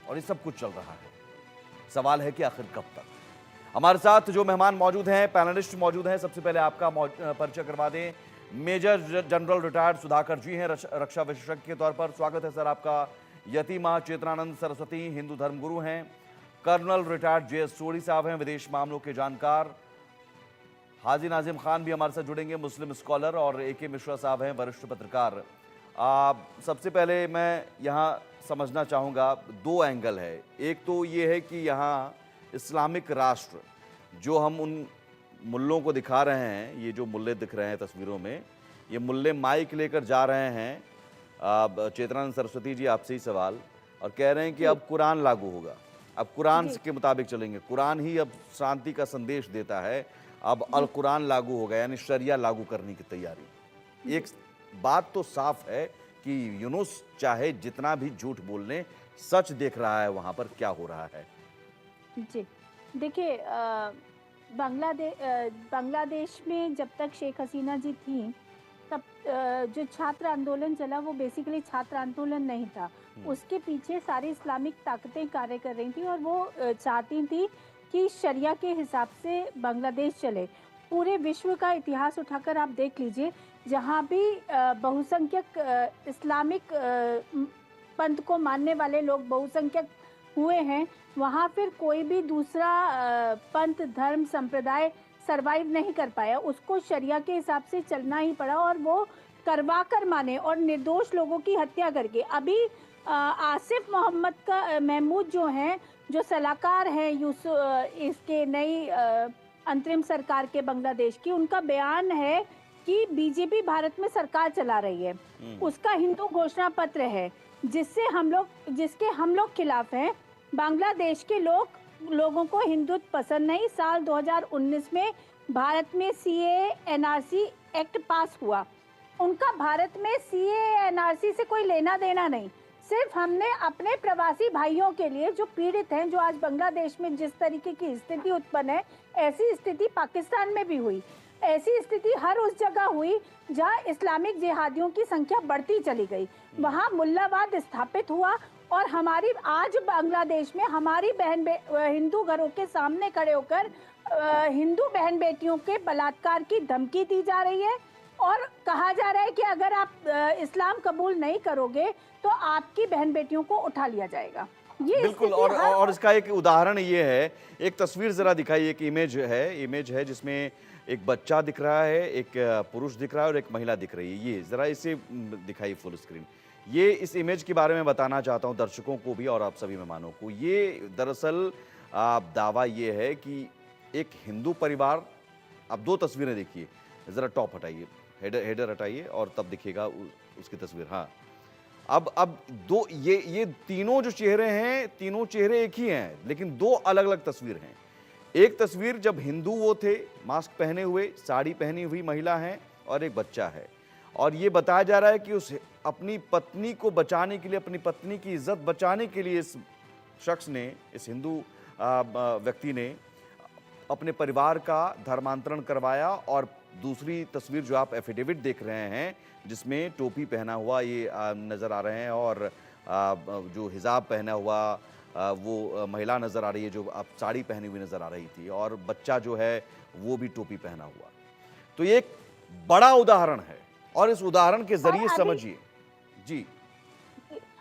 और ये सब कुछ चल रहा है। सवाल है कि आखिर कब तक। हमारे साथ जो मेहमान मौजूद हैं, पैनलिस्ट मौजूद हैं, सबसे पहले आपका परिचय करवा दें। मेजर जनरल रिटायर्ड सुधाकर जी हैं, रक्षा विशेषज्ञ के तौर पर। स्वागत है सर आपका। यतीमा चेतनानंद सरस्वती हिंदू धर्मगुरु हैं। Colonel retired JS. सोढ़ी साहब हैं, विदेश मामलों के जानकार। हाजी नाजिम खान भी हमारे साथ जुड़ेंगे, मुस्लिम स्कॉलर। और ए.के. मिश्रा साहब हैं, वरिष्ठ पत्रकार। सबसे पहले मैं यहाँ समझना चाहूँगा, दो एंगल है। एक तो ये है कि यहाँ इस्लामिक राष्ट्र, जो हम उन मुल्लों को दिखा रहे हैं, ये जो मुल्ले दिख रहे हैं तस्वीरों में, ये मुल्ले माइक लेकर जा रहे हैं। चेतनानंद सरस्वती जी, आपसे ही सवाल, और कह रहे हैं कि अब कुरान लागू होगा, अब कुरान के मुताबिक चलेंगे, कुरान ही अब शांति का संदेश देता है, अब अल कुरान लागू होगा, यानी शरिया लागू करने की तैयारी। एक बात तो साफ है कि यूनुस चाहे जितना भी झूठ बोल लें, सच देख रहा है वहां पर क्या हो रहा है। जी, देखिए, बांग्लादेश में जब तक शेख हसीना जी थी, तब जो छात्र आंदोलन चला वो बेसिकली छात्र आंदोलन नहीं था। उसके पीछे सारी इस्लामिक ताकतें कार्य कर रही थी और वो चाहती थी कि शरिया के हिसाब से बांग्लादेश चले। पूरे विश्व का इतिहास उठाकर आप देख लीजिए, जहाँ भी बहुसंख्यक इस्लामिक पंथ को मानने वाले लोग बहुसंख्यक हुए हैं, वहाँ फिर कोई भी दूसरा पंथ, धर्म, संप्रदाय सरवाइव नहीं कर पाया। उसको शरिया के हिसाब से चलना ही पड़ा और वो करवा कर माने, और निर्दोष लोगों की हत्या करके। अभी आसिफ मोहम्मद का महमूद जो हैं, जो सलाहकार हैं इसके नई अंतरिम सरकार के बांग्लादेश की, उनका बयान है कि बीजेपी भारत में सरकार चला रही है। उसका हिंदू घोषणा पत्र है जिसके हम लोग खिलाफ हैं। बांग्लादेश के लोगों को हिंदुत्व पसंद नहीं। साल 2019 में भारत में सीए एनआरसी एक्ट पास हुआ। उनका भारत में सीए एनआरसी से कोई लेना देना नहीं। सिर्फ हमने अपने प्रवासी भाइयों के लिए जो पीड़ित हैं, जो आज बांग्लादेश में जिस तरीके की स्थिति उत्पन्न है, ऐसी स्थिति पाकिस्तान में भी हुई। ऐसी स्थिति हर उस जगह हुई जहां इस्लामिक जिहादियों की संख्या बढ़ती चली गई। वहां मुल्लावाद स्थापित हुआ और हमारी आज बांग्लादेश में हमारी हिंदू घरों के सामने खड़े होकर हिंदू बहन बेटियों के बलात्कार की धमकी दी जा रही है और कहा जा रहा है कि अगर आप इस्लाम कबूल नहीं करोगे तो आपकी बहन बेटियों को उठा लिया जाएगा। ये बिल्कुल। और इसका एक उदाहरण ये है, एक तस्वीर जरा दिखाई, एक इमेज है जिसमें एक बच्चा दिख रहा है, एक पुरुष दिख रहा है और एक महिला दिख रही है। ये जरा इसे दिखाई फुल स्क्रीन। ये इस इमेज के बारे में बताना चाहता हूं दर्शकों को भी और आप सभी मेहमानों को। ये दरअसल दावा ये है कि एक हिंदू परिवार, अब दो तस्वीरें देखिए, जरा टॉप हटाइए, हेडर हटाइए और तब दिखेगा उसकी तस्वीर। हाँ, अब दो ये तीनों जो चेहरे हैं, तीनों चेहरे एक ही हैं, लेकिन दो अलग अलग तस्वीर हैं। एक तस्वीर जब हिंदू वो थे, मास्क पहने हुए, साड़ी पहनी हुई महिला है और एक बच्चा है, और ये बताया जा रहा है कि उस अपनी पत्नी को बचाने के लिए, अपनी पत्नी की इज्जत बचाने के लिए इस शख्स ने, इस हिंदू व्यक्ति ने अपने परिवार का धर्मांतरण करवाया। और दूसरी तस्वीर जो आप एफिडेविट देख रहे हैं, जिसमें टोपी पहना हुआ ये नज़र आ रहे हैं और जो हिजाब पहना हुआ वो महिला नज़र आ रही है, जो आप साड़ी पहनी हुई नज़र आ रही थी, और बच्चा जो है वो भी टोपी पहना हुआ। तो ये एक बड़ा उदाहरण है और इस उदाहरण के जरिए समझिए। जी,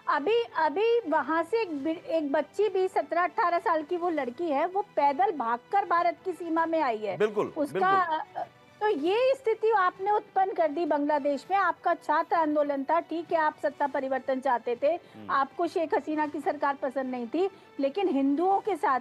अभी वहां से एक बच्ची भी 17-18 साल की वो लड़की है, वो पैदल भागकर भारत की सीमा में आई है। बिल्कुल उसका बिल्कुल। तो ये स्थिति आपने उत्पन्न कर दी बांग्लादेश में। आपका छात्र आंदोलन था, ठीक है, आप सत्ता परिवर्तन चाहते थे, आपको शेख हसीना की सरकार पसंद नहीं थी, लेकिन हिंदुओं के साथ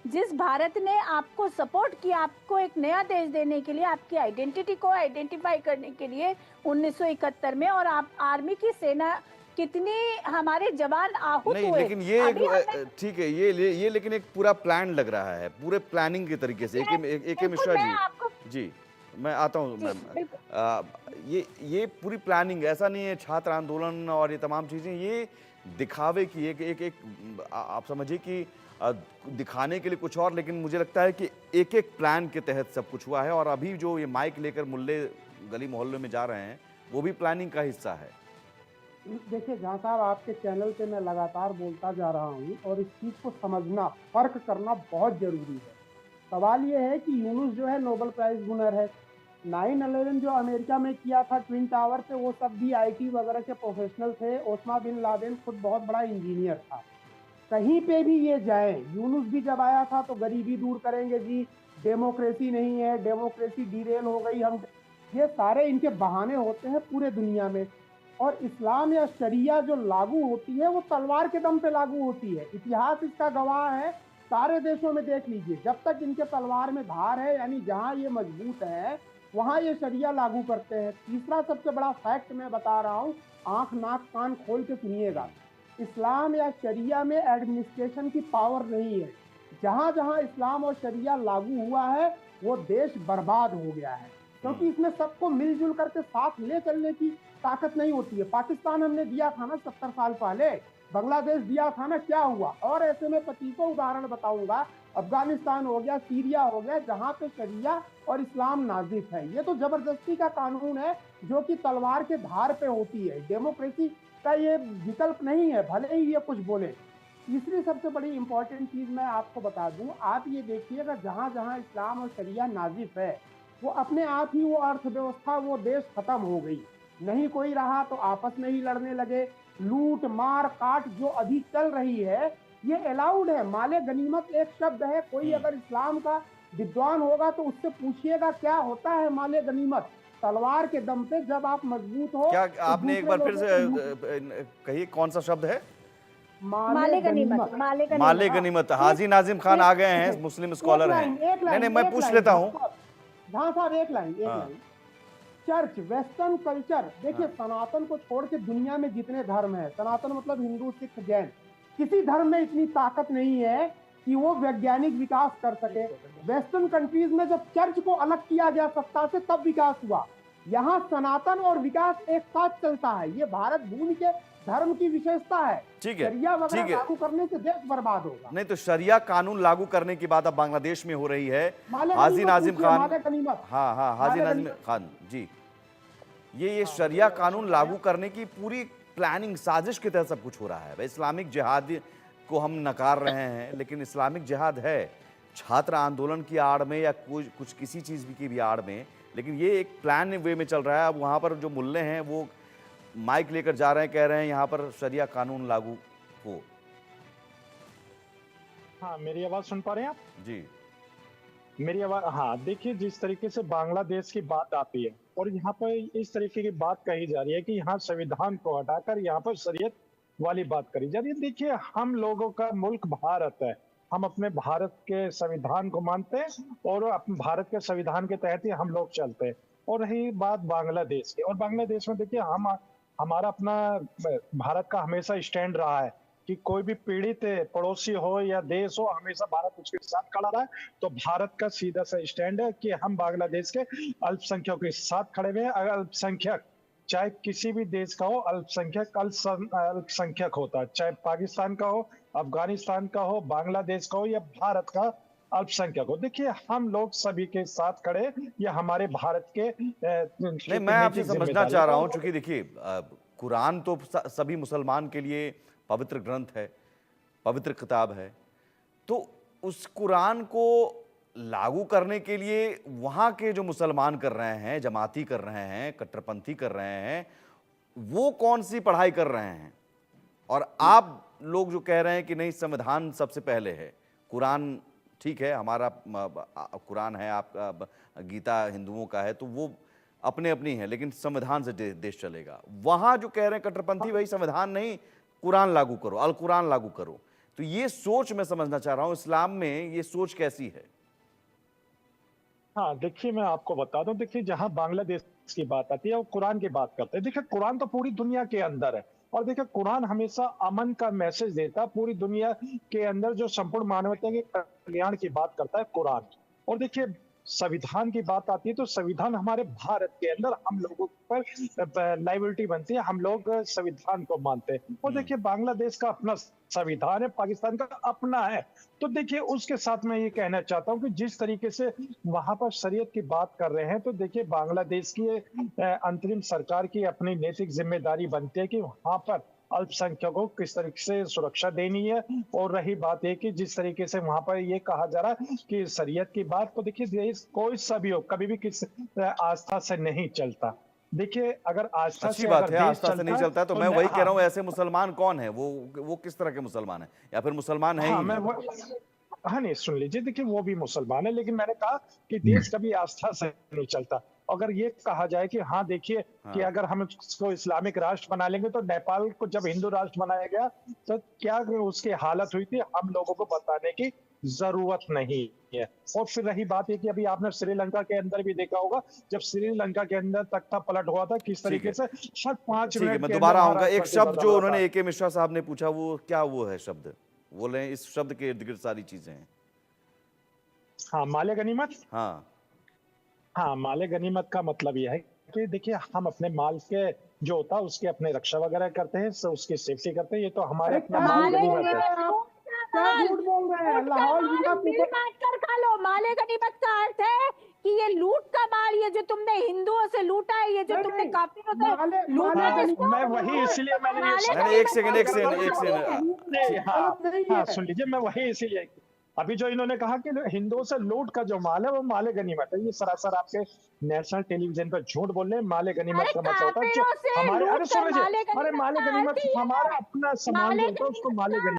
जिस भारत ने आपको सपोर्ट किया, आपको एक नया देश देने के लिए, आपकी आइडेंटिटी को आइडेंटिफाई करने के लिए 1971 में, और आप आर्मी की सेना, कितनी हमारे जवान आहूत नहीं, हुए। लेकिन ये ठीक है, ये लेकिन एक पूरा प्लान लग रहा है, पूरे प्लानिंग के तरीके से। ए.के. मिश्रा जी, मैं आता हूँ मैम। ये पूरी प्लानिंग, ऐसा नहीं है छात्र आंदोलन और ये तमाम चीजें, ये दिखावे की एक आप समझिए कि दिखाने के लिए कुछ और, लेकिन मुझे लगता है कि एक एक प्लान के तहत सब कुछ हुआ है। और अभी जो ये माइक लेकर मुल्ले गली मोहल्ले में जा रहे हैं, वो भी प्लानिंग का हिस्सा है। देखिए जहाँ साहब आपके चैनल पे मैं लगातार बोलता जा रहा हूँ और इस चीज़ को समझना, फ़र्क करना बहुत ज़रूरी है। सवाल ये है कि यूनुस जो है नोबेल प्राइज़ विनर है। 9/11 जो अमेरिका में किया था ट्विन टावर पे, वो सब भी आईटी वगैरह के प्रोफेशनल थे। ओसामा बिन लादेन खुद बहुत बड़ा इंजीनियर था। कहीं पे भी ये जाएं, यूनुस भी जब आया था तो गरीबी दूर करेंगे जी, डेमोक्रेसी नहीं है, डेमोक्रेसी डिरेल हो गई, हम ये सारे इनके बहाने होते हैं पूरे दुनिया में। और इस्लाम या शरिया जो लागू होती है वो तलवार के दम पे लागू होती है। इतिहास इसका गवाह है। सारे देशों में देख लीजिए, जब तक इनके तलवार में धार है, यानी जहां ये मजबूत है वहां ये शरिया लागू करते हैं। तीसरा सबसे बड़ा फैक्ट मैं बता रहा हूं, आंख नाक कान खोल के सुनिएगा। इस्लाम या शरिया में एडमिनिस्ट्रेशन की पावर नहीं है। जहां जहां इस्लाम और शरिया लागू हुआ है वो देश बर्बाद हो गया है, क्योंकि इसमें सबको मिलजुल करके साथ ले चलने की ताकत नहीं होती है। पाकिस्तान हमने दिया था ना 70 साल पहले, बांग्लादेश दिया था ना, क्या हुआ? और ऐसे में 25 उदाहरण बताऊंगा। अफगानिस्तान हो गया, सीरिया हो गया, जहां पे शरिया और इस्लाम नाजिक है। ये तो जबरदस्ती का कानून है जो कि तलवार के धार पे होती है। डेमोक्रेसी का ये विकल्प नहीं है, भले ही ये कुछ बोले। तीसरी सबसे बड़ी इंपॉर्टेंट चीज मैं आपको बता दूं, आप ये देखिएगा जहां जहां इस्लाम और शरिया नाजिफ है, वो अपने आप ही वो अर्थव्यवस्था, वो देश खत्म हो गई। नहीं कोई रहा तो आपस में ही लड़ने लगे। लूट मार काट जो अभी चल रही है ये अलाउड है। माले गनीमत एक शब्द है, कोई अगर इस्लाम का विद्वान होगा तो उससे पूछिएगा क्या होता है माले गनीमत। तलवार के दम पे जब आप मजबूत हो क्या तो आपने एक दूसरे बार फिर लोगों से को लूट। कहिए कौन सा शब्द है? माले माले गनीमत, गनीमत। माले माले गनीमत। हाँ, गनीमत। एक हाजी नाजिम खान आ गए हैं, मुस्लिम एक स्कॉलर हैं। लाइन, एक नहीं नहीं, लाइन, मैं एक पूछ लाइन, लेता हाँ हूँ। साहब, हाँ साहब, एक लाइन, एक हाँ लाइन। चर्च, वेस्टर्न कल्चर, देखिए हाँ। सनातन को छोड़ के दुनिया में जितने धर्म है, सनातन मतलब हिंदू सिख जैन, किसी धर्म में इतनी ताकत नहीं है कि वो वैज्ञानिक विकास कर सके। वेस्टर्न कंट्रीज में जब चर्च को अलग किया गया सत्ता से तब विकास हुआ। यहाँ सनातन और विकास एक साथ चलता है। ये भारत भूमि के धर्म की विशेषता है। ठीक है, शरिया वगैरह ठीक है। लागू करने से देश बर्बाद होगा। नहीं तो शरिया कानून लागू करने की बात अब बांग्लादेश में हो रही है। माले हाजी गनीमत नाजिम पूछिए, खान। माले गनीमत, हाँ हाँ, हाजी माले नाजिम गनीमत। खान जी। ये शरिया कानून लागू करने की पूरी प्लानिंग, साजिश की तरह सब कुछ हो रहा है। भाई इस्लामिक जिहाद को हम नकार रहे हैं, लेकिन इस्लामिक जिहाद है छात्र आंदोलन की आड़ में या कुछ किसी चीज़ की भी आड़ में, लेकिन ये एक प्लान वे में चल रहा है। अब वहाँ पर जो मुल्ले हैं वो माइक लेकर जा रहे हैं, कह रहे हैं यहाँ पर शरिया कानून लागू हो। हाँ, मेरी आवाज सुन पा रहे हैं आप? जी मेरी आवाज, हाँ, देखिए जिस तरीके से बांग्लादेश की बात आती है और यहाँ पर इस तरीके की बात कही जा रही है कि यहाँ संविधान को हटाकर यहाँ पर शरीयत वाली बात करी जा रही है। देखिए हम लोगों का मुल्क भारत है, हम अपने भारत के संविधान को मानते हैं और अपने भारत के संविधान के तहत ही हम लोग चलते हैं। और रही बात बांग्लादेश की, और बांग्लादेश में देखिए हम हमारा अपना भारत का हमेशा स्टैंड रहा है कि कोई भी पीड़ित पड़ोसी हो या देश हो, हमेशा भारत उसके साथ खड़ा रहा है। तो भारत का सीधा सा स्टैंड है कि हम बांग्लादेश के अल्पसंख्यकों के साथ खड़े हुए हैं। अगर अल्पसंख्यक चाहे किसी भी देश का हो, अल्पसंख्यक अल्पसंख्यक होता है, चाहे पाकिस्तान का हो, अफगानिस्तान का हो, बांग्लादेश का हो या भारत का अल्पसंख्यक हो। देखिए हम लोग सभी के साथ खड़े, ये हमारे भारत के नहीं, मैं आपसे नैतिक समझना जिम्मेदारी चाह रहा है। हूं, चूंकि देखिए कुरान तो सभी मुसलमान के लिए पवित्र ग्रंथ है, पवित्र किताब है। तो उस कुरान को लागू करने के लिए वहां के जो मुसलमान कर रहे हैं, जमाती कर रहे हैं, कट्टरपंथी कर रहे हैं, वो कौन सी पढ़ाई कर रहे हैं? और आप लोग जो कह रहे हैं कि नहीं संविधान सबसे पहले है, कुरान ठीक है, हमारा कुरान है, आपका गीता हिंदुओं का है, तो वो अपने अपनी है, लेकिन संविधान से देश चलेगा। वहां जो कह रहे हैं कट्टरपंथी, भाई संविधान नहीं, कुरान लागू करो, अल कुरान लागू करो। तो ये सोच मैं समझना चाह रहा हूं, इस्लाम में ये सोच कैसी है? हाँ, देखिए मैं आपको बता दूं, देखिए जहां बांग्लादेश की बात आती है वो कुरान की बात करते हैं। देखिए कुरान तो पूरी दुनिया के अंदर है और देखिए कुरान हमेशा अमन का मैसेज देता है। पूरी दुनिया के अंदर जो संपूर्ण मानवता के कल्याण की बात करता है कुरान। और देखिए संविधान की बात आती है तो संविधान हमारे भारत के अंदर हम लोगों पर लाइबिलिटी बनती है, हम लोग संविधान को मानते हैं। और देखिए बांग्लादेश का अपना संविधान है, पाकिस्तान का अपना है। तो देखिए उसके साथ मैं ये कहना चाहता हूँ कि जिस तरीके से वहां पर शरीयत की बात कर रहे हैं, तो देखिए बांग्लादेश की अंतरिम सरकार की अपनी नैतिक जिम्मेदारी बनती है कि वहां पर अल्पसंख्यकों को किस तरीके से सुरक्षा देनी है। और रही बात है कि जिस तरीके से वहां पर ये कहा जा रहा है कि शरीयत की बात, तो देखिए देश कोई सा भी हो कभी भी किस आस्था से नहीं चलता। देखिए अगर आस्था अच्छी से बात अगर है, देश आस्था से नहीं चलता है तो मैं मैं- वही कह रहा हूँ, हाँ, ऐसे मुसलमान कौन है? वो किस तरह के मुसलमान है, या फिर मुसलमान है हाँ ही मैं नहीं? हाँ नहीं सुन लीजिए, देखिए वो भी मुसलमान है, लेकिन मैंने कहा कि देश कभी आस्था से नहीं चलता। अगर ये कहा जाए कि हाँ देखिए कि हाँ। अगर हम इसको इस्लामिक राष्ट्र बना लेंगे, तो नेपाल को जब हिंदू राष्ट्र बनाया गया तो क्या उसकी हालत हुई थी, हम लोगों को बताने की जरूरत नहीं है। और फिर रही बात है कि अभी आपने श्रीलंका के अंदर भी देखा होगा, जब श्रीलंका के अंदर तख्ता पलट हुआ था, किस ठीक तरीके है, से हर 5 ठीक है, मिनट मैं के अंदर दोबारा वहां आऊंगा। एक राष्ट्रपति शब्द बदल जो रहा उन्होंने था। AK मिश्रा साहब ने पूछा, वो क्या वो है शब्द? बोले इस शब्द के इर्द गिर्द सारी चीजें हैं। हाँ माले गनीमत। हाँ, हाँ, माले गनीमत का मतलब यह है कि देखिए हम अपने माल के जो होता है उसकी अपने रक्षा वगैरह करते हैं, उसकी सेफ्टी करते हैं, ये तो हमारे अरे अपना क्या माल झूठ बोल गनीमत रहे है। हैं आप, क्या झूठ बोल रहे हैं? लूट का लाहौल माल जिला के मिल बांट कर खा लो। माले गनीमत का अर्थ है कि ये लूट का माल, ये जो तुमने हिंदुओं से लूटा है, ये जो नहीं, तुमने नहीं, काफिरों से माले लूटा माले है, गनीमत इसको मैं वही इसलिए मैंने ये माले नहीं, एक गनीमत सेकंड, का एक सेकंड, मतलब एक नहीं है। सेकंड। नहीं, हाँ गलत नहीं हाँ है। सुन लीजिए, मैं वही इसीलिए अभी जो इन्होंने कहा कि हिंदुओं से लूट का जो माल है वो माले गनीमत है, ये सरासर आपके नेशनल टेलीविजन पर झूठ बोल रहे हैं। माले गनीमत अरे का मतलब होता है जो काफिरों से हमारे, लूट अरे सुन कर लीजिए, माले अरे गनीमत माले का अर्थ गनीमत ही ये हमारा है। अपना सामान माले जो होता है उसको गनीमत माले का गनीमत